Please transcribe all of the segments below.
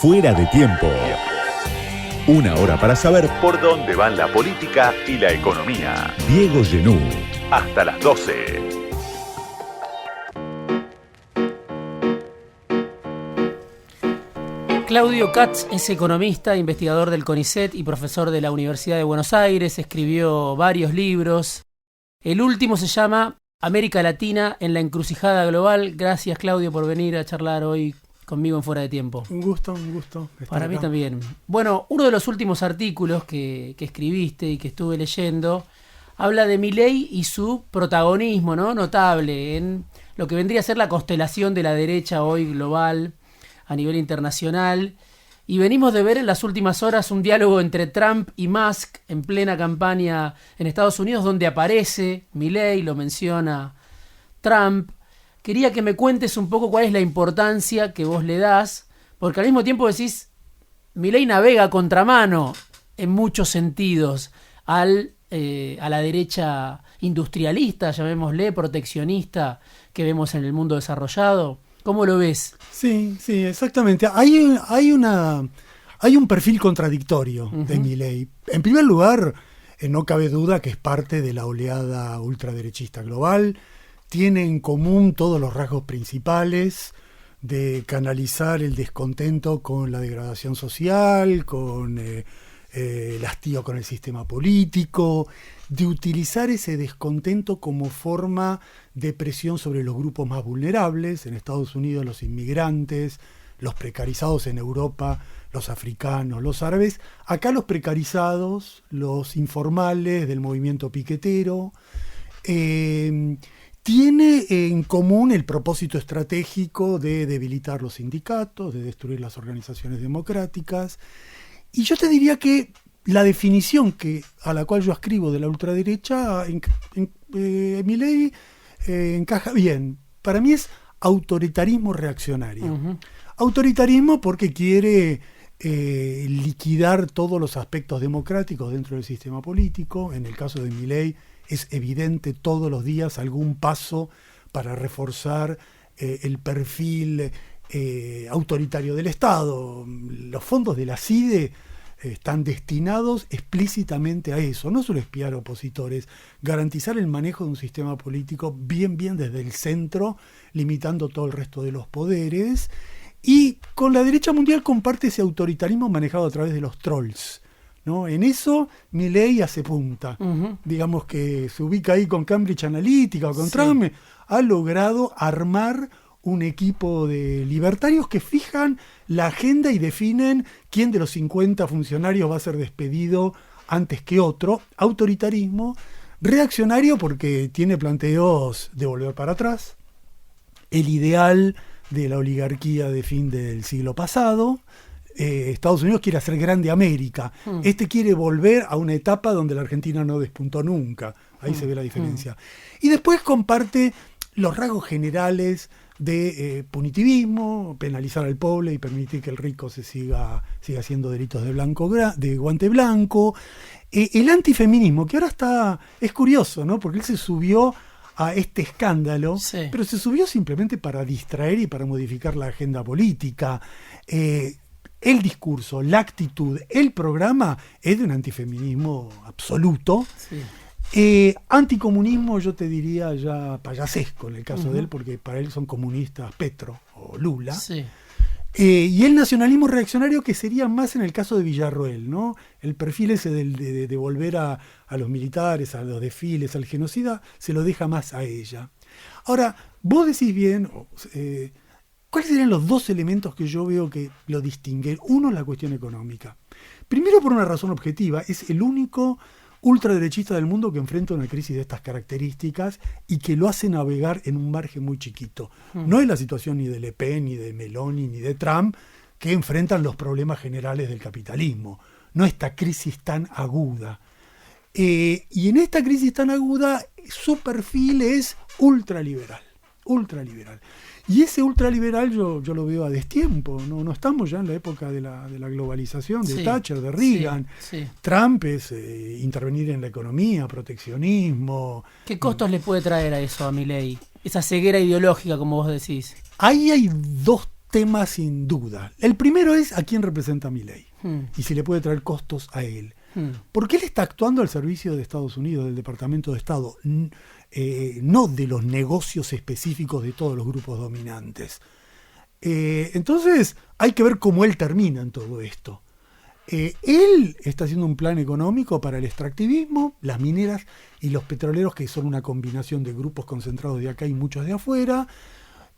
Fuera de tiempo. Una hora para saber por dónde van la política y la economía. Diego Genú. Hasta las 12. Claudio Katz es economista, investigador del CONICET y profesor de la Universidad de Buenos Aires. Escribió varios libros. El último se llama América Latina en la encrucijada global. Gracias, Claudio, por venir a charlar hoy conmigo en Fuera de Tiempo. Un gusto. Para mí también. Bueno, uno de los últimos artículos que escribiste y que estuve leyendo habla de Milei y su protagonismo, ¿no?, notable en lo que vendría a ser la constelación de la derecha hoy global a nivel internacional. Y venimos de ver en las últimas horas un diálogo entre Trump y Musk en plena campaña en Estados Unidos, donde aparece Milei, lo menciona Trump. Quería que me cuentes un poco cuál es la importancia que vos le das, porque al mismo tiempo decís, Milei navega a contramano en muchos sentidos a la derecha industrialista, llamémosle, proteccionista, que vemos en el mundo desarrollado. ¿Cómo lo ves? Sí, exactamente. Hay un perfil contradictorio de Milei. En primer lugar, no cabe duda que es parte de la oleada ultraderechista global. Tiene en común todos los rasgos principales de canalizar el descontento con la degradación social, con el hastío con el sistema político, de utilizar ese descontento como forma de presión sobre los grupos más vulnerables, en Estados Unidos los inmigrantes, los precarizados en Europa, los africanos, los árabes, acá los precarizados, los informales del movimiento piquetero. Tiene en común el propósito estratégico de debilitar los sindicatos, de destruir las organizaciones democráticas. Y yo te diría que la definición a la cual yo ascribo de la ultraderecha, Milei encaja bien. Para mí es autoritarismo reaccionario. Autoritarismo porque quiere liquidar todos los aspectos democráticos dentro del sistema político. En el caso de Milei es evidente todos los días algún paso para reforzar el perfil autoritario del Estado. Los fondos de la CIDE están destinados explícitamente a eso, no solo espiar opositores, garantizar el manejo de un sistema político bien desde el centro, limitando todo el resto de los poderes, y con la derecha mundial comparte ese autoritarismo manejado a través de los trolls, ¿no? En eso Milei hace punta, digamos que se ubica ahí con Cambridge Analytica o con Trump, ha logrado armar un equipo de libertarios que fijan la agenda y definen quién de los 50 funcionarios va a ser despedido antes que otro. Autoritarismo, reaccionario porque tiene planteos de volver para atrás, el ideal de la oligarquía de fin del siglo pasado. Estados Unidos quiere hacer grande América. Este quiere volver a una etapa donde la Argentina no despuntó nunca. Ahí se ve la diferencia. Y después comparte los rasgos generales de punitivismo, penalizar al pobre y permitir que el rico siga haciendo delitos de guante blanco. El antifeminismo, que ahora es curioso, ¿no? Porque él se subió a este escándalo, pero se subió simplemente para distraer y para modificar la agenda política. El discurso, la actitud, el programa es de un antifeminismo absoluto. Anticomunismo, yo te diría ya payasesco en el caso de él, porque para él son comunistas Petro o Lula. Y el nacionalismo reaccionario, que sería más en el caso de Villarroel, ¿no? El perfil ese de volver a los militares, a los desfiles, al genocida, se lo deja más a ella. Ahora, vos decís bien, ¿cuáles serían los dos elementos que yo veo que lo distinguen? Uno es la cuestión económica. Primero, por una razón objetiva, es el único ultraderechista del mundo que enfrenta una crisis de estas características y que lo hace navegar en un margen muy chiquito. No es la situación ni de Le Pen, ni de Meloni, ni de Trump, que enfrentan los problemas generales del capitalismo. No esta crisis tan aguda. Y en esta crisis tan aguda, su perfil es ultraliberal. Y ese ultraliberal yo lo veo a destiempo. No estamos ya en la época de la globalización, de Thatcher, de Reagan. Trump es intervenir en la economía, proteccionismo. ¿Qué costos le puede traer a eso a Milei? Esa ceguera ideológica, como vos decís. Ahí hay dos temas sin duda. El primero es a quién representa Milei y si le puede traer costos a él. Porque él está actuando al servicio de Estados Unidos, del Departamento de Estado, no de los negocios específicos de todos los grupos dominantes. Entonces hay que ver cómo él termina en todo esto. Él está haciendo un plan económico para el extractivismo, las mineras y los petroleros, que son una combinación de grupos concentrados de acá y muchos de afuera.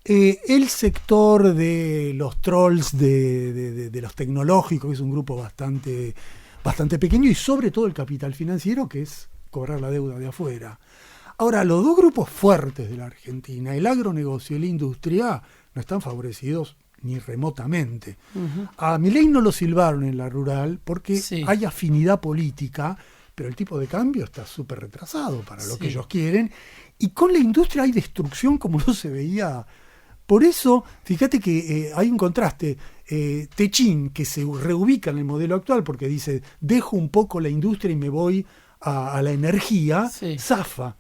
El sector de los trolls, de los tecnológicos, que es un grupo bastante pequeño, y sobre todo el capital financiero, que es cobrar la deuda de afuera. Ahora, los dos grupos fuertes de la Argentina, el agronegocio y la industria, no están favorecidos ni remotamente. A Milei no lo silbaron en la rural porque hay afinidad política, pero el tipo de cambio está súper retrasado para lo que ellos quieren, y con la industria hay destrucción como no se veía. Por eso, fíjate que hay un contraste. Techín, que se reubica en el modelo actual porque dice, dejo un poco la industria y me voy a la energía, zafa.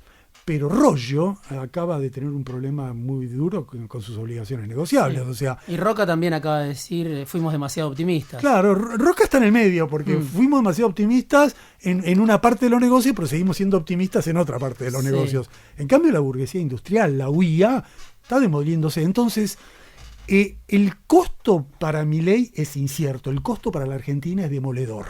Pero Roggio acaba de tener un problema muy duro con sus obligaciones negociables. O sea, y Roca también acaba de decir, fuimos demasiado optimistas. Claro, Roca está en el medio, porque fuimos demasiado optimistas en una parte de los negocios, pero seguimos siendo optimistas en otra parte de los negocios. En cambio, la burguesía industrial, la UIA, está demoliéndose. Entonces, el costo para Milei es incierto, el costo para la Argentina es demoledor.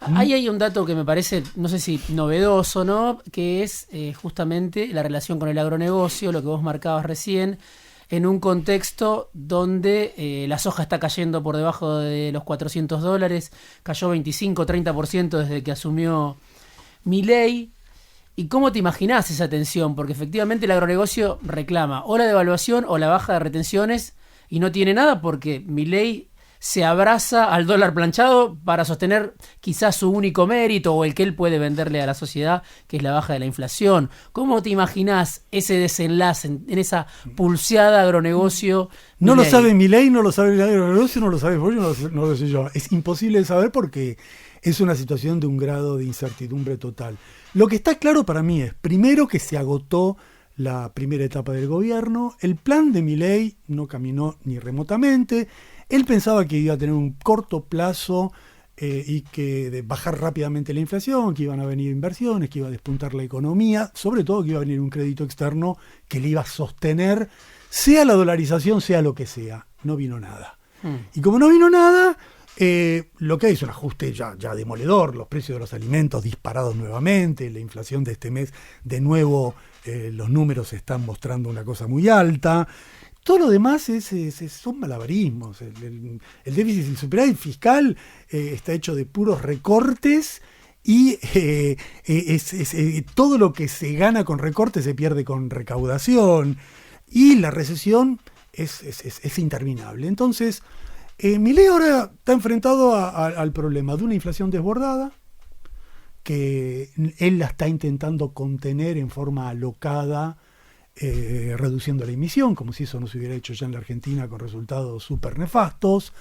Ahí hay un dato que me parece, no sé si novedoso, ¿no? Que es justamente la relación con el agronegocio, lo que vos marcabas recién, en un contexto donde la soja está cayendo por debajo de los $400, cayó 25-30% desde que asumió Milei. ¿Y cómo te imaginás esa tensión? Porque efectivamente el agronegocio reclama o la devaluación o la baja de retenciones y no tiene nada porque Milei se abraza al dólar planchado para sostener quizás su único mérito o el que él puede venderle a la sociedad, que es la baja de la inflación. ¿Cómo te imaginás ese desenlace en esa pulseada agronegocio? No lo sabe Milei, no lo sabe el agronegocio, no lo sabe vos, no lo sé yo. Es imposible de saber porque es una situación de un grado de incertidumbre total. Lo que está claro para mí es, primero, que se agotó la primera etapa del gobierno. El plan de Milei no caminó ni remotamente. Él pensaba que iba a tener un corto plazo y que de bajar rápidamente la inflación, que iban a venir inversiones, que iba a despuntar la economía, sobre todo que iba a venir un crédito externo que le iba a sostener, sea la dolarización, sea lo que sea. No vino nada. Y como no vino nada, lo que hay es un ajuste ya demoledor, los precios de los alimentos disparados nuevamente, la inflación de este mes, de nuevo, los números están mostrando una cosa muy alta. Todo lo demás son malabarismos. El déficit y el superávit fiscal está hecho de puros recortes y todo lo que se gana con recortes se pierde con recaudación. Y la recesión es interminable. Entonces, Milei ahora está enfrentado al problema de una inflación desbordada, que él la está intentando contener en forma alocada, reduciendo la emisión, como si eso no se hubiera hecho ya en la Argentina con resultados súper nefastos,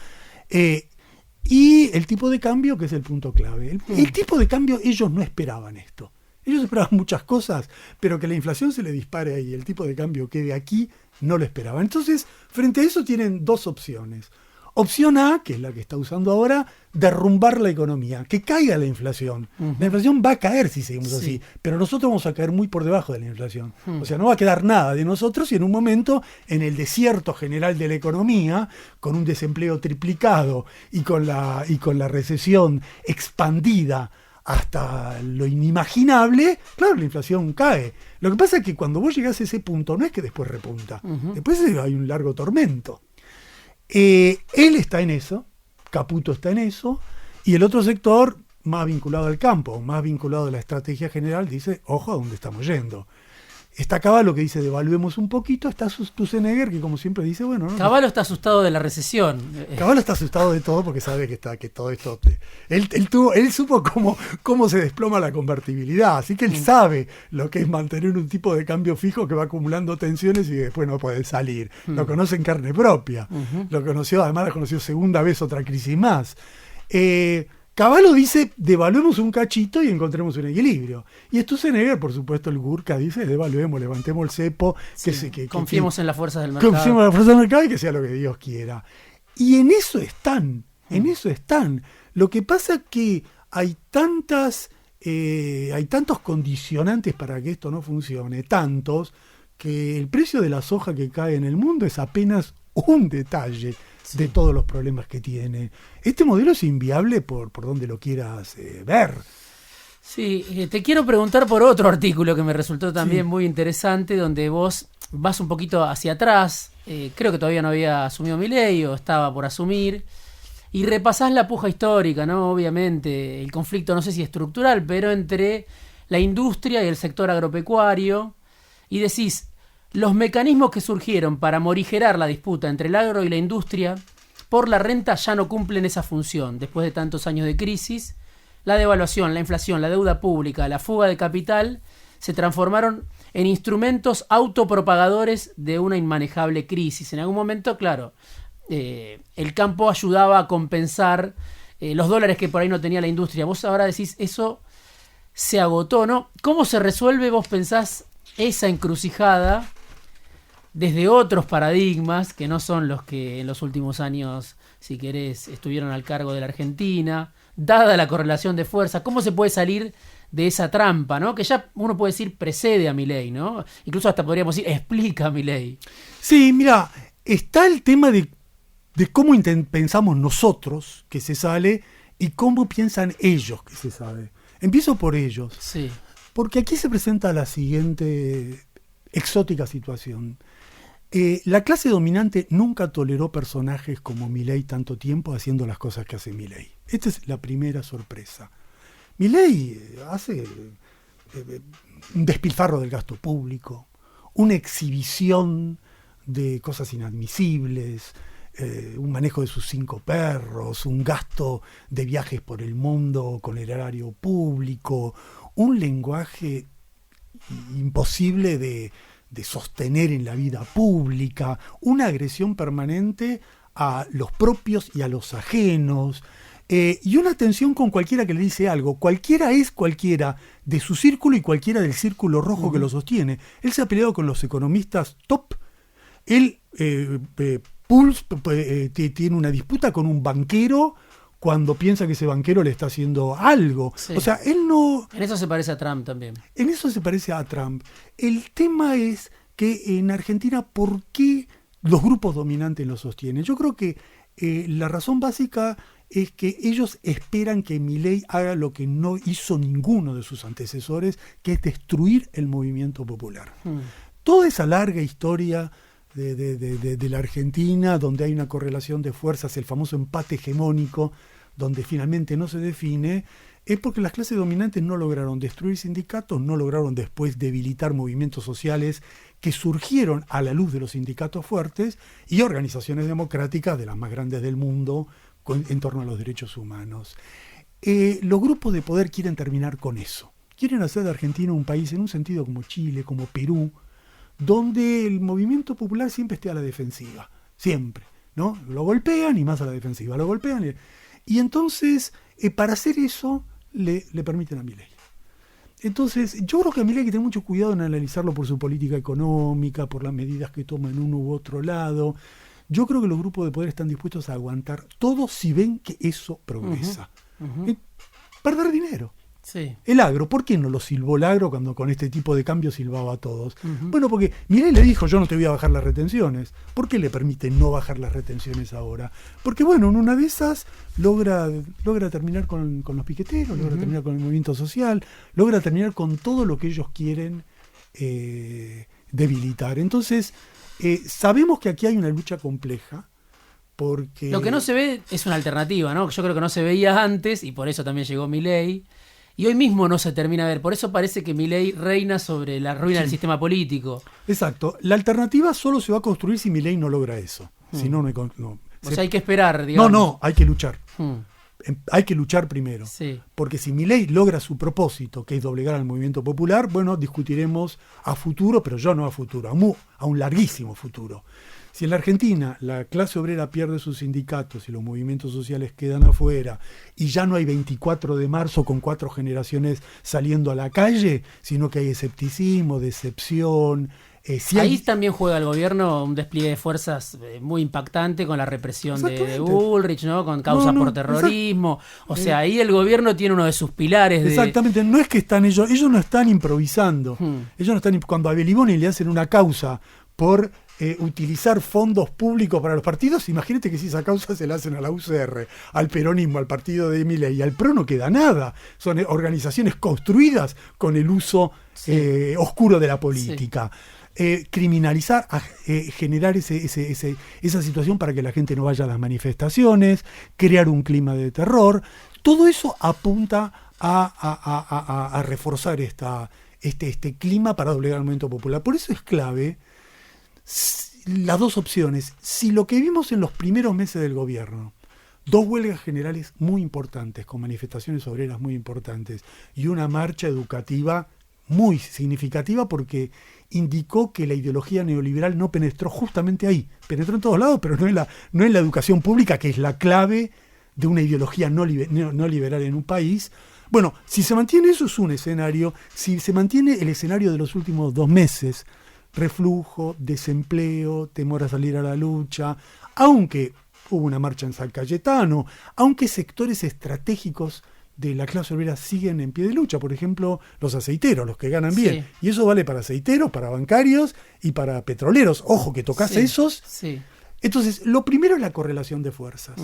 y el tipo de cambio, que es el punto clave. El tipo de cambio, ellos no esperaban esto. Ellos esperaban muchas cosas, pero que la inflación se le dispare ahí, el tipo de cambio quede aquí, no lo esperaban. Entonces, frente a eso tienen dos opciones. Opción A, que es la que está usando ahora, derrumbar la economía, que caiga la inflación. La inflación va a caer si seguimos así, pero nosotros vamos a caer muy por debajo de la inflación. O sea, no va a quedar nada de nosotros y en un momento, en el desierto general de la economía, con un desempleo triplicado y con la recesión expandida hasta lo inimaginable, claro, la inflación cae. Lo que pasa es que cuando vos llegás a ese punto, no es que después repunta, después hay un largo tormento. Él está en eso, Caputo está en eso, y el otro sector, más vinculado al campo, más vinculado a la estrategia general, dice, ojo a dónde estamos yendo. Está Cavallo, que dice, devaluemos un poquito. Está Sturzenegger, que como siempre dice, bueno... ¿no? Cavallo está asustado de la recesión. Cavallo está asustado de todo porque sabe que todo esto... Él supo cómo se desploma la convertibilidad, así que él sabe lo que es mantener un tipo de cambio fijo que va acumulando tensiones y después no puede salir. Lo conoce en carne propia. Además lo conoció segunda vez, otra crisis más. Cavallo dice, devaluemos un cachito y encontremos un equilibrio. Y Sturzenegger, por supuesto, el Gurka dice, devaluemos, levantemos el cepo. Confiemos en las fueras del mercado. Confiemos en las fuerzas del mercado y que sea lo que Dios quiera. Y en eso están. Lo que pasa es que hay tantos condicionantes para que esto no funcione, tantos, que el precio de la soja que cae en el mundo es apenas un detalle de todos los problemas que tiene. Este modelo es inviable por donde lo quieras ver. Sí, te quiero preguntar por otro artículo que me resultó también muy interesante, donde vos vas un poquito hacia atrás, creo que todavía no había asumido Milei o estaba por asumir, y repasás la puja histórica, ¿no? Obviamente, el conflicto, no sé si estructural, pero entre la industria y el sector agropecuario, y decís, los mecanismos que surgieron para morigerar la disputa entre el agro y la industria por la renta ya no cumplen esa función después de tantos años de crisis. La devaluación, la inflación, la deuda pública, la fuga de capital se transformaron en instrumentos autopropagadores de una inmanejable crisis. En algún momento, claro, el campo ayudaba a compensar los dólares que por ahí no tenía la industria. Vos ahora decís, eso se agotó, ¿no? ¿Cómo se resuelve, vos pensás, esa encrucijada desde otros paradigmas que no son los que en los últimos años, si querés, estuvieron al cargo de la Argentina, dada la correlación de fuerza? ¿Cómo se puede salir de esa trampa, ¿no? Que ya uno puede decir precede a Milei, ¿no? Incluso hasta podríamos decir explica a Milei. Sí, mira, está el tema de cómo pensamos nosotros que se sale y cómo piensan ellos que se sale. Empiezo por ellos. Sí. Porque aquí se presenta la siguiente exótica situación. La clase dominante nunca toleró personajes como Milei tanto tiempo haciendo las cosas que hace Milei. Esta es la primera sorpresa. Milei hace un despilfarro del gasto público, una exhibición de cosas inadmisibles, un manejo de sus 5 perros, un gasto de viajes por el mundo con el erario público, un lenguaje imposible de sostener en la vida pública, una agresión permanente a los propios y a los ajenos, y una tensión con cualquiera que le dice algo. Cualquiera es cualquiera de su círculo y cualquiera del círculo rojo que lo sostiene. Él se ha peleado con los economistas top. Él tiene una disputa con un banquero cuando piensa que ese banquero le está haciendo algo. Sí. O sea, él no... En eso se parece a Trump también. En eso se parece a Trump. El tema es que en Argentina, ¿por qué los grupos dominantes lo sostienen? Yo creo que la razón básica es que ellos esperan que Milei haga lo que no hizo ninguno de sus antecesores, que es destruir el movimiento popular. Toda esa larga historia de la Argentina, donde hay una correlación de fuerzas, el famoso empate hegemónico, donde finalmente no se define, es porque las clases dominantes no lograron destruir sindicatos, no lograron después debilitar movimientos sociales que surgieron a la luz de los sindicatos fuertes y organizaciones democráticas de las más grandes del mundo en torno a los derechos humanos. Los grupos de poder quieren terminar con eso. Quieren hacer de Argentina un país en un sentido como Chile, como Perú, donde el movimiento popular siempre esté a la defensiva, siempre, ¿no? Lo golpean y más a la defensiva, lo golpean y entonces para hacer eso le permiten a Milei. Entonces yo creo que a Milei hay que tener mucho cuidado en analizarlo por su política económica, por las medidas que toma en uno u otro lado. Yo creo que los grupos de poder están dispuestos a aguantar todo si ven que eso progresa. Perder dinero. Sí. El agro, ¿por qué no lo silbó el agro cuando con este tipo de cambios silbaba a todos? Bueno, porque Milei le dijo, yo no te voy a bajar las retenciones. ¿Por qué le permite no bajar las retenciones ahora? Porque bueno, en una de esas logra terminar con los piqueteros, logra terminar con el movimiento social, logra terminar con todo lo que ellos quieren debilitar. Entonces, sabemos que aquí hay una lucha compleja, porque... Lo que no se ve es una alternativa, ¿no? Yo creo que no se veía antes y por eso también llegó Milei. Y hoy mismo no se termina de ver. Por eso parece que Milei reina sobre la ruina del sistema político. Exacto. La alternativa solo se va a construir si Milei no logra eso. Si no, no. O sea, hay que esperar, digamos. No, hay que luchar. Hay que luchar primero. Sí. Porque si Milei logra su propósito, que es doblegar al movimiento popular, bueno, discutiremos a futuro, pero yo no a futuro, a un larguísimo futuro. Si en la Argentina la clase obrera pierde sus sindicatos y los movimientos sociales quedan afuera y ya no hay 24 de marzo con 4 generaciones saliendo a la calle, sino que hay escepticismo, decepción, Ahí también juega el gobierno un despliegue de fuerzas muy impactante con la represión de Bullrich, ¿no? Con causas por terrorismo. O sea, ahí el gobierno tiene uno de sus pilares. Exactamente, no es que están ellos no están improvisando. Ellos no están, cuando a Beliboni le hacen una causa por utilizar fondos públicos para los partidos, imagínate que si esa causa se la hacen a la UCR, al peronismo, al partido de Milei y al PRO, no queda nada. Son organizaciones construidas con el uso oscuro de la política. Criminalizar, generar esa situación para que la gente no vaya a las manifestaciones, crear un clima de terror, todo eso apunta a reforzar este clima para doblegar el movimiento popular. Por eso es clave las dos opciones. Si lo que vimos en los primeros meses del gobierno, 2 huelgas generales muy importantes, con manifestaciones obreras muy importantes, y una marcha educativa muy significativa porque indicó que la ideología neoliberal no penetró justamente ahí. Penetró en todos lados, pero no en la educación pública, que es la clave de una ideología no liberal en un país. Bueno, si se mantiene eso es un escenario. Si se mantiene el escenario de los últimos 2 meses, reflujo, desempleo, temor a salir a la lucha, aunque hubo una marcha en San Cayetano, aunque sectores estratégicos de la clase obrera siguen en pie de lucha, por ejemplo, los aceiteros, los que ganan bien. Y eso vale para aceiteros, para bancarios y para petroleros. Ojo, que tocas esos. Entonces, lo primero es la correlación de fuerzas.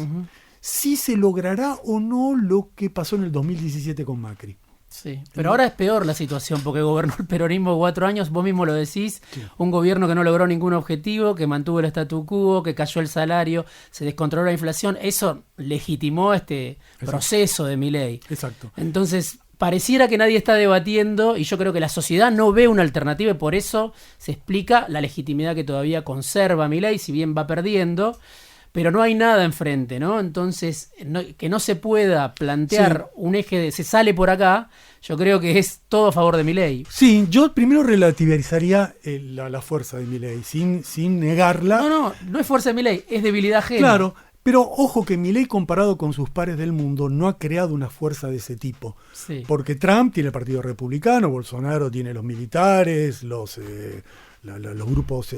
Si se logrará o no lo que pasó en el 2017 con Macri. Sí, pero ahora es peor la situación porque gobernó el peronismo 4 años, vos mismo lo decís, un gobierno que no logró ningún objetivo, que mantuvo el statu quo, que cayó el salario, se descontroló la inflación, eso legitimó este proceso de Milei. Exacto. Entonces, pareciera que nadie está debatiendo y yo creo que la sociedad no ve una alternativa y por eso se explica la legitimidad que todavía conserva Milei, si bien va perdiendo. Pero no hay nada enfrente, ¿no? Entonces, que no se pueda plantear un eje de se sale por acá, yo creo que es todo a favor de Milei. Sí, yo primero relativizaría la fuerza de Milei, sin negarla. No es fuerza de Milei, es debilidad ajena. Claro, pero ojo que Milei comparado con sus pares del mundo no ha creado una fuerza de ese tipo. Porque Trump tiene el Partido Republicano, Bolsonaro tiene los militares, los grupos,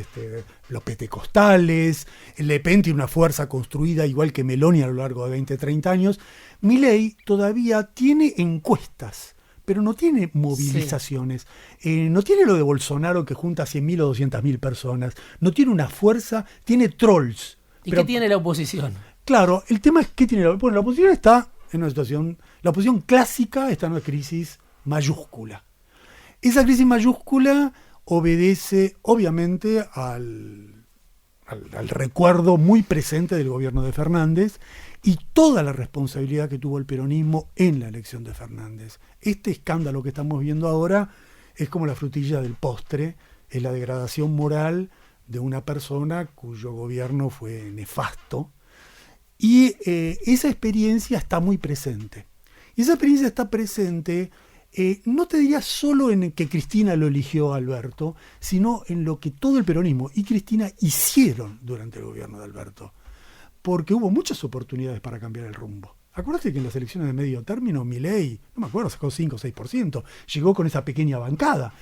los pentecostales, Le Pen tiene una fuerza construida igual que Meloni a lo largo de 20, 30 años. Milei todavía tiene encuestas, pero no tiene movilizaciones. No tiene lo de Bolsonaro que junta 100.000 o 200.000 personas. No tiene una fuerza, tiene trolls. ¿Y qué tiene la oposición? Claro, el tema es qué tiene la oposición. La oposición está en una situación, la oposición clásica está en una crisis mayúscula. Esa crisis mayúscula obedece obviamente al recuerdo muy presente del gobierno de Fernández y toda la responsabilidad que tuvo el peronismo en la elección de Fernández. Este escándalo que estamos viendo ahora es como la frutilla del postre, es la degradación moral de una persona cuyo gobierno fue nefasto y esa experiencia está muy presente. Y esa experiencia está presente. No te diría solo en que Cristina lo eligió a Alberto, sino en lo que todo el peronismo y Cristina hicieron durante el gobierno de Alberto. Porque hubo muchas oportunidades para cambiar el rumbo. Acuérdate que en las elecciones de medio término, Milei, no me acuerdo, sacó 5 o 6%, llegó con esa pequeña bancada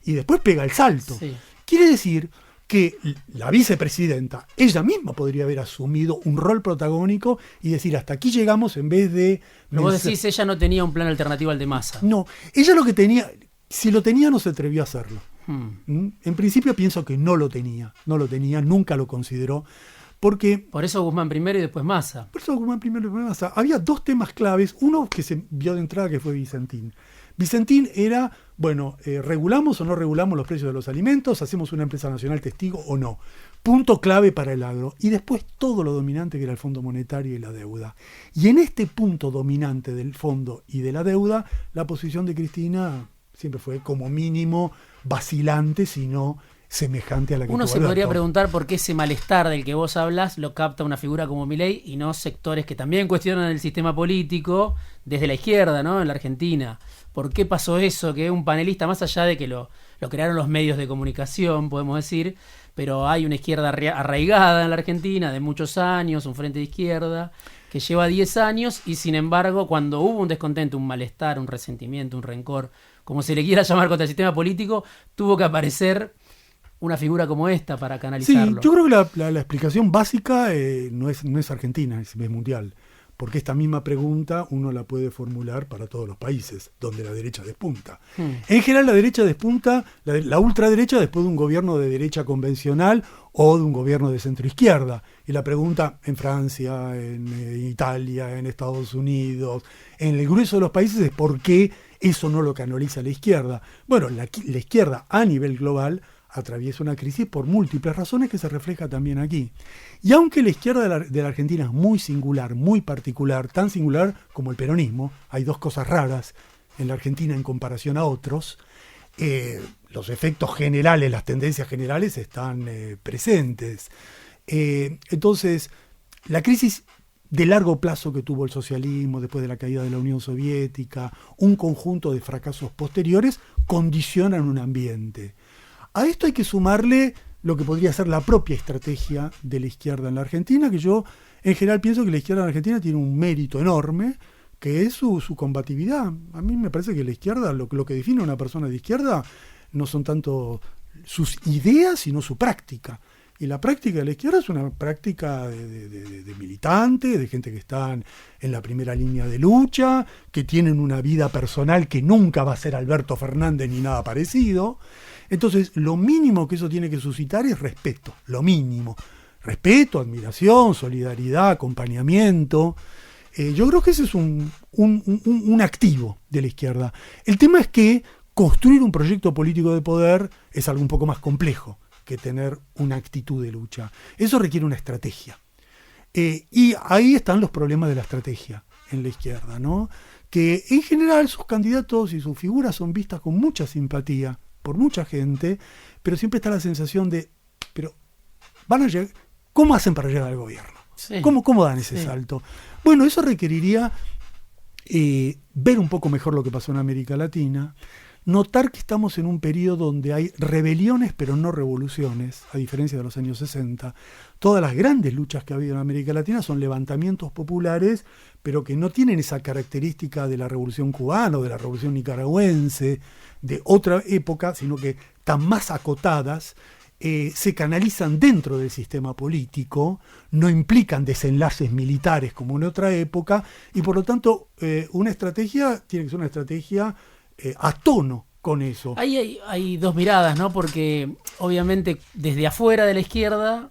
y después pega el salto. Quiere decir que la vicepresidenta, ella misma podría haber asumido un rol protagónico y decir hasta aquí llegamos en vez de... Pero vos decís, ella no tenía un plan alternativo al de Massa. No, ella lo que tenía, si lo tenía no se atrevió a hacerlo. En principio pienso que no lo tenía, nunca lo consideró. Porque, por eso Guzmán primero y después Massa. Por eso Guzmán primero y después Massa. Había 2 temas claves, uno que se vio de entrada que fue Vicentín. Vicentín era, ¿regulamos o no regulamos los precios de los alimentos? ¿Hacemos una empresa nacional testigo o no? Punto clave para el agro. Y después todo lo dominante que era el Fondo Monetario y la deuda. Y en este punto dominante del fondo y de la deuda, la posición de Cristina siempre fue como mínimo vacilante, sino semejante a la que uno tuvo se Alberto. Podría preguntar por qué ese malestar del que vos hablas lo capta una figura como Milei y no sectores que también cuestionan el sistema político desde la izquierda, ¿no? En la Argentina. ¿Por qué pasó eso? Que un panelista, más allá de que lo crearon los medios de comunicación, podemos decir, pero hay una izquierda arraigada en la Argentina de muchos años, un frente de izquierda que lleva 10 años y sin embargo cuando hubo un descontento, un malestar, un resentimiento, un rencor, como se le quiera llamar contra el sistema político, tuvo que aparecer una figura como esta para Sí, canalizarlo. yo creo que la explicación básica no es argentina, es mundial. Porque esta misma pregunta uno la puede formular para todos los países donde la derecha despunta. En general la derecha despunta, la ultraderecha después de un gobierno de derecha convencional o de un gobierno de centroizquierda. Y la pregunta en Francia, en Italia, en Estados Unidos, en el grueso de los países es por qué eso no lo canaliza la izquierda. Bueno, la izquierda a nivel global atraviesa una crisis por múltiples razones que se refleja también aquí. Y aunque la izquierda de la Argentina es muy singular, muy particular, tan singular como el peronismo, hay dos cosas raras en la Argentina en comparación a otros, los efectos generales, las tendencias generales están presentes. Entonces, la crisis de largo plazo que tuvo el socialismo después de la caída de la Unión Soviética, un conjunto de fracasos posteriores, condicionan un ambiente. A esto hay que sumarle lo que podría ser la propia estrategia de la izquierda en la Argentina, que yo en general pienso que la izquierda en la Argentina tiene un mérito enorme, que es su combatividad. A mí me parece que la izquierda, lo que define a una persona de izquierda, no son tanto sus ideas, sino su práctica. Y la práctica de la izquierda es una práctica de militantes, de gente que están en la primera línea de lucha, que tienen una vida personal que nunca va a ser Alberto Fernández ni nada parecido. Entonces, lo mínimo que eso tiene que suscitar es respeto, lo mínimo. Respeto, admiración, solidaridad, acompañamiento. Yo creo que ese es un activo de la izquierda. El tema es que construir un proyecto político de poder es algo un poco más complejo que tener una actitud de lucha. Eso requiere una estrategia. Y ahí están los problemas de la estrategia en la izquierda, ¿no? Que en general sus candidatos y sus figuras son vistas con mucha simpatía por mucha gente, pero siempre está la sensación de, pero van a llegar, ¿cómo hacen para llegar al gobierno? Sí. ¿Cómo dan ese salto? Bueno, eso requeriría ver un poco mejor lo que pasó en América Latina, notar que estamos en un periodo donde hay rebeliones pero no revoluciones, a diferencia de los años 60. Todas las grandes luchas que ha habido en América Latina son levantamientos populares, pero que no tienen esa característica de la revolución cubana o de la revolución nicaragüense, de otra época, sino que están más acotadas, se canalizan dentro del sistema político, no implican desenlaces militares como en otra época, y por lo tanto una estrategia tiene que ser una estrategia a tono con eso. Ahí hay dos miradas, ¿no? Porque obviamente desde afuera de la izquierda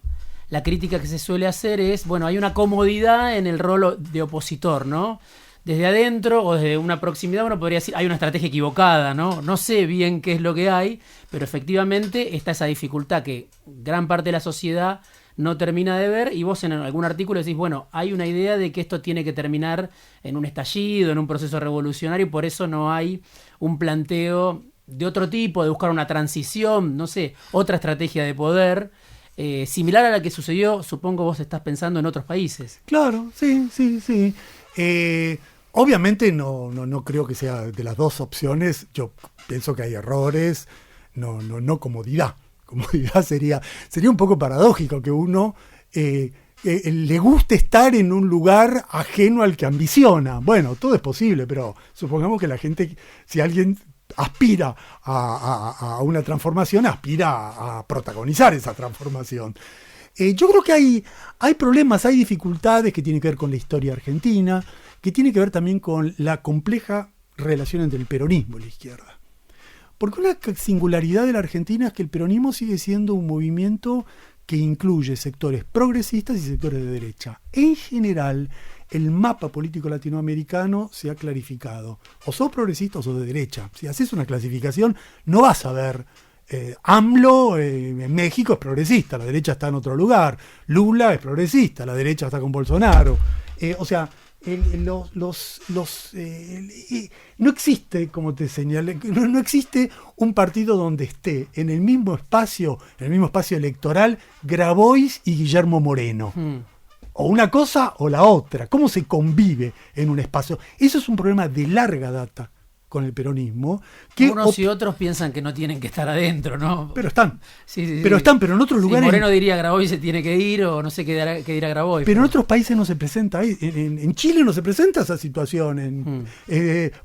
la crítica que se suele hacer es, bueno, hay una comodidad en el rol de opositor, ¿no? Desde adentro o desde una proximidad uno podría decir, hay una estrategia equivocada, ¿no? No sé bien qué es lo que hay, pero efectivamente está esa dificultad que gran parte de la sociedad no termina de ver, y vos en algún artículo decís, bueno, hay una idea de que esto tiene que terminar en un estallido, en un proceso revolucionario, y por eso no hay un planteo de otro tipo, de buscar una transición, no sé, otra estrategia de poder, similar a la que sucedió, supongo vos estás pensando en otros países. Claro, sí. Obviamente no creo que sea de las dos opciones, yo pienso que hay errores, no comodidad. Comodidad sería un poco paradójico que uno le guste estar en un lugar ajeno al que ambiciona. Bueno, todo es posible, pero supongamos que la gente, si alguien aspira a una transformación, aspira a protagonizar esa transformación. Yo creo que hay problemas, hay dificultades que tienen que ver con la historia argentina, que tienen que ver también con la compleja relación entre el peronismo y la izquierda. Porque una singularidad de la Argentina es que el peronismo sigue siendo un movimiento que incluye sectores progresistas y sectores de derecha. En general, el mapa político latinoamericano se ha clarificado. O sos progresista o sos de derecha. Si haces una clasificación, no vas a ver AMLO en México es progresista, la derecha está en otro lugar. Lula es progresista, la derecha está con Bolsonaro. No existe, como te señalé, no existe un partido donde esté en el mismo espacio electoral, Grabois y Guillermo Moreno. O una cosa o la otra. ¿Cómo se convive en un espacio? Eso es un problema de larga data con el peronismo. Que unos y otros piensan que no tienen que estar adentro, ¿no? Pero están. Sí. Pero en otros lugares. Moreno diría Grabois se tiene que ir, o no sé qué dirá Grabois. Pero en otros países no se presenta. En Chile no se presenta esa situación.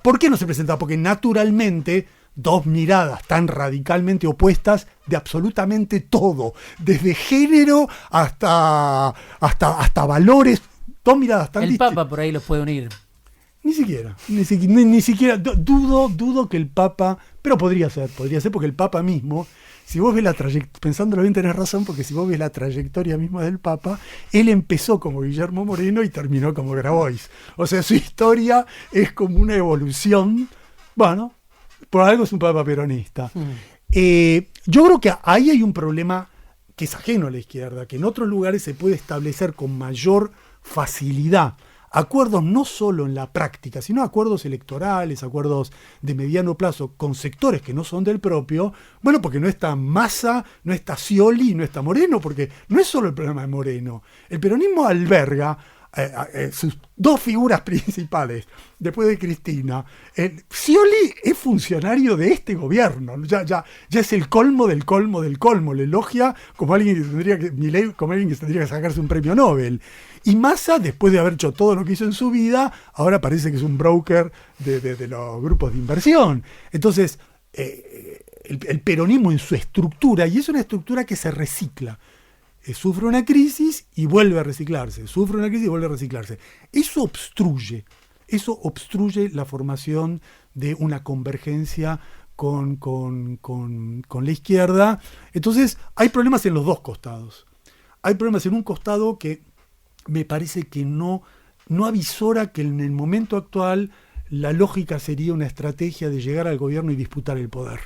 ¿Por qué no se presenta? Porque naturalmente, dos miradas tan radicalmente opuestas de absolutamente todo, desde género hasta valores, dos miradas tan El distintas. Papa por ahí los puede unir. Ni siquiera, dudo que el Papa, pero podría ser porque el Papa mismo, si vos ves la trayectoria, pensándolo bien tenés razón, porque si vos ves la trayectoria misma del Papa, él empezó como Guillermo Moreno y terminó como Grabois. O sea, su historia es como una evolución, bueno, por algo es un Papa peronista. Yo creo que ahí hay un problema que es ajeno a la izquierda, que en otros lugares se puede establecer con mayor facilidad acuerdos no solo en la práctica, sino acuerdos electorales, acuerdos de mediano plazo con sectores que no son del propio, bueno, porque no está Massa, no está Scioli, no está Moreno, porque no es solo el problema de Moreno. El peronismo alberga sus dos figuras principales, después de Cristina. Scioli es funcionario de este gobierno, ya es el colmo del colmo del colmo, le elogia como alguien que tendría que sacarse un premio Nobel. Y Massa, después de haber hecho todo lo que hizo en su vida, ahora parece que es un broker de los grupos de inversión. Entonces, el peronismo en su estructura, y es una estructura que se recicla, sufre una crisis y vuelve a reciclarse, sufre una crisis y vuelve a reciclarse. Eso obstruye la formación de una convergencia con la izquierda. Entonces, hay problemas en los dos costados. Hay problemas en un costado que me parece que no avisora que en el momento actual la lógica sería una estrategia de llegar al gobierno y disputar el poder.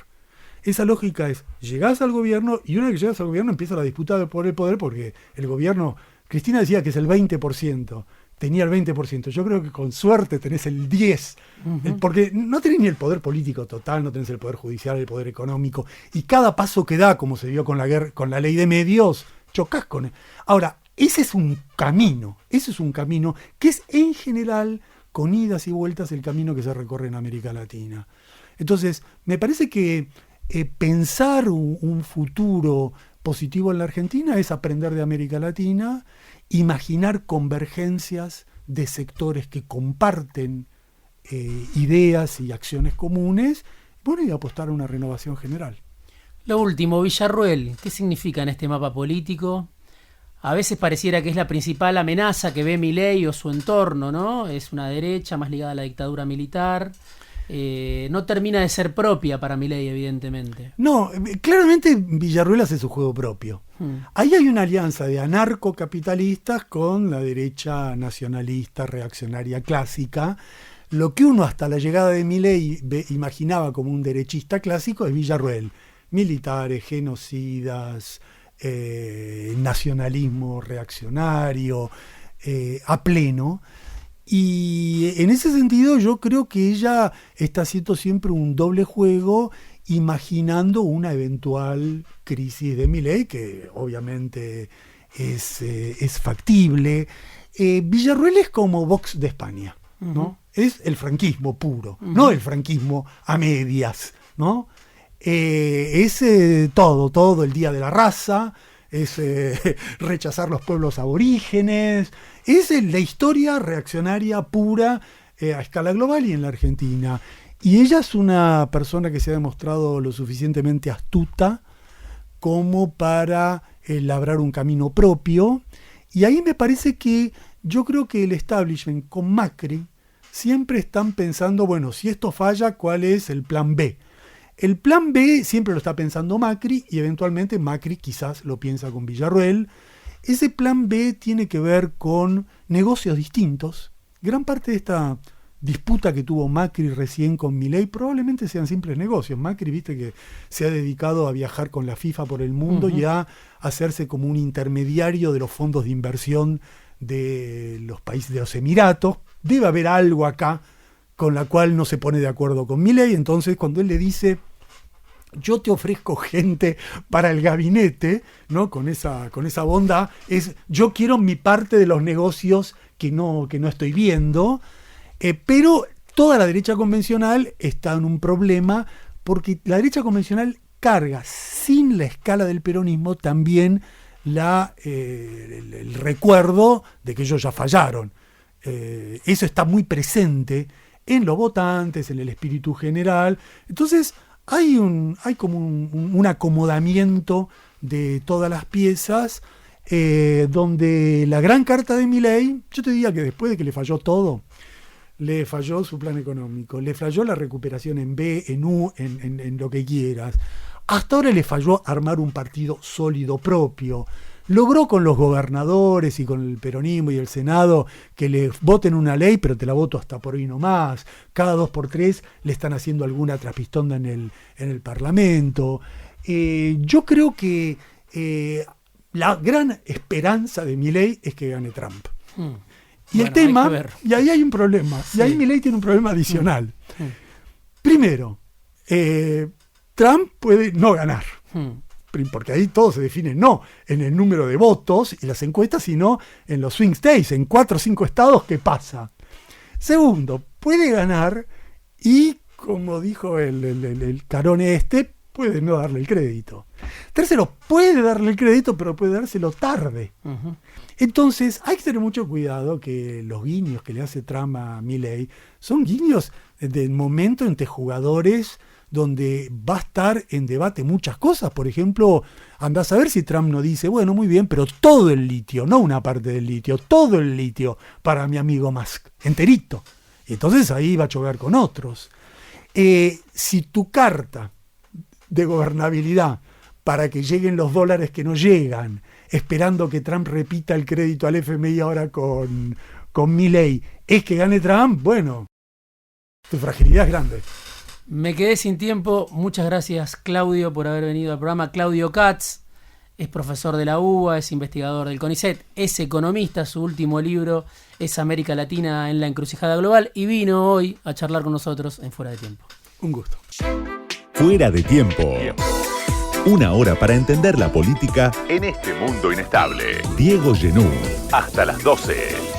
Esa lógica es, llegás al gobierno y una vez que llegas al gobierno empieza la disputa por el poder, porque el gobierno, Cristina decía que es el 20%, tenía el 20%, yo creo que con suerte tenés el 10%, porque no tenés ni el poder político total, no tenés el poder judicial, el poder económico, y cada paso que da, como se vio con la ley de medios, chocás con él. Ahora, ese es un camino que es en general, con idas y vueltas, el camino que se recorre en América Latina. Entonces, me parece que pensar un futuro positivo en la Argentina es aprender de América Latina, imaginar convergencias de sectores que comparten ideas y acciones comunes, bueno, y apostar a una renovación general. Lo último, Villarruel, ¿qué significa en este mapa político? A veces pareciera que es la principal amenaza que ve Milei o su entorno, ¿no? Es una derecha más ligada a la dictadura militar. No termina de ser propia para Milei, evidentemente. No, claramente Villarruel hace su juego propio. Ahí hay una alianza de anarcocapitalistas con la derecha nacionalista, reaccionaria clásica. Lo que uno hasta la llegada de Milei imaginaba como un derechista clásico es Villarruel. Militares, genocidas, nacionalismo reaccionario, a pleno. Y en ese sentido yo creo que ella está haciendo siempre un doble juego, imaginando una eventual crisis de Milei, que obviamente es factible. Villarruel es como Vox de España, ¿no? Es el franquismo puro, no el franquismo a medias, ¿no? Es todo el día de la raza, es rechazar los pueblos aborígenes, es la historia reaccionaria pura a escala global y en la Argentina. Y ella es una persona que se ha demostrado lo suficientemente astuta como para labrar un camino propio. Y ahí me parece que yo creo que el establishment con Macri siempre están pensando, bueno, si esto falla, ¿cuál es el plan B? El plan B siempre lo está pensando Macri y eventualmente Macri quizás lo piensa con Villarruel. Ese plan B tiene que ver con negocios distintos. Gran parte de esta disputa que tuvo Macri recién con Milei probablemente sean simples negocios. Macri, viste que se ha dedicado a viajar con la FIFA por el mundo y a hacerse como un intermediario de los fondos de inversión de los países de los Emiratos. Debe haber algo acá con la cual no se pone de acuerdo con Milei. Entonces, cuando él le dice, yo te ofrezco gente para el gabinete, ¿no? Con esa bondad, es yo quiero mi parte de los negocios que no estoy viendo. Pero toda la derecha convencional está en un problema, porque la derecha convencional carga, sin la escala del peronismo, también el recuerdo de que ellos ya fallaron. Eso está muy presente en los votantes, en el espíritu general. Entonces, hay como un acomodamiento de todas las piezas, donde la gran carta de Milei, yo te diría que después de que le falló todo, le falló su plan económico, le falló la recuperación en B, en U, en lo que quieras. Hasta ahora le falló armar un partido sólido propio. Logró con los gobernadores y con el peronismo y el Senado que le voten una ley, pero te la voto hasta por hoy no más. Cada 2x3 le están haciendo alguna traspistonda en el Parlamento. Yo creo que la gran esperanza de Milei es que gane Trump. Y bueno, el tema, y ahí hay un problema, sí. Y ahí Milei tiene un problema adicional. Primero, Trump puede no ganar, porque ahí todo se define no en el número de votos y las encuestas, sino en los swing states, en 4 o 5 estados, ¿qué pasa? Segundo, puede ganar y, como dijo el Carone puede no darle el crédito. Tercero, puede darle el crédito, pero puede dárselo tarde. Entonces, hay que tener mucho cuidado que los guiños que le hace Trump a Milei son guiños del momento entre jugadores donde va a estar en debate muchas cosas. Por ejemplo, andás a ver si Trump no dice, bueno, muy bien, pero todo el litio, no una parte del litio, todo el litio para mi amigo Musk, enterito. Entonces ahí va a chocar con otros. Si tu carta de gobernabilidad para que lleguen los dólares que no llegan, esperando que Trump repita el crédito al FMI ahora con Milei, es que gane Trump, bueno, tu fragilidad es grande. Me quedé sin tiempo. Muchas gracias, Claudio, por haber venido al programa. Claudio Katz es profesor de la UBA, es investigador del CONICET, es economista. Su último libro es América Latina en la encrucijada global y vino hoy a charlar con nosotros en Fuera de Tiempo. Un gusto. Fuera de Tiempo. Una hora para entender la política en este mundo inestable. Diego Genú. Hasta las 12.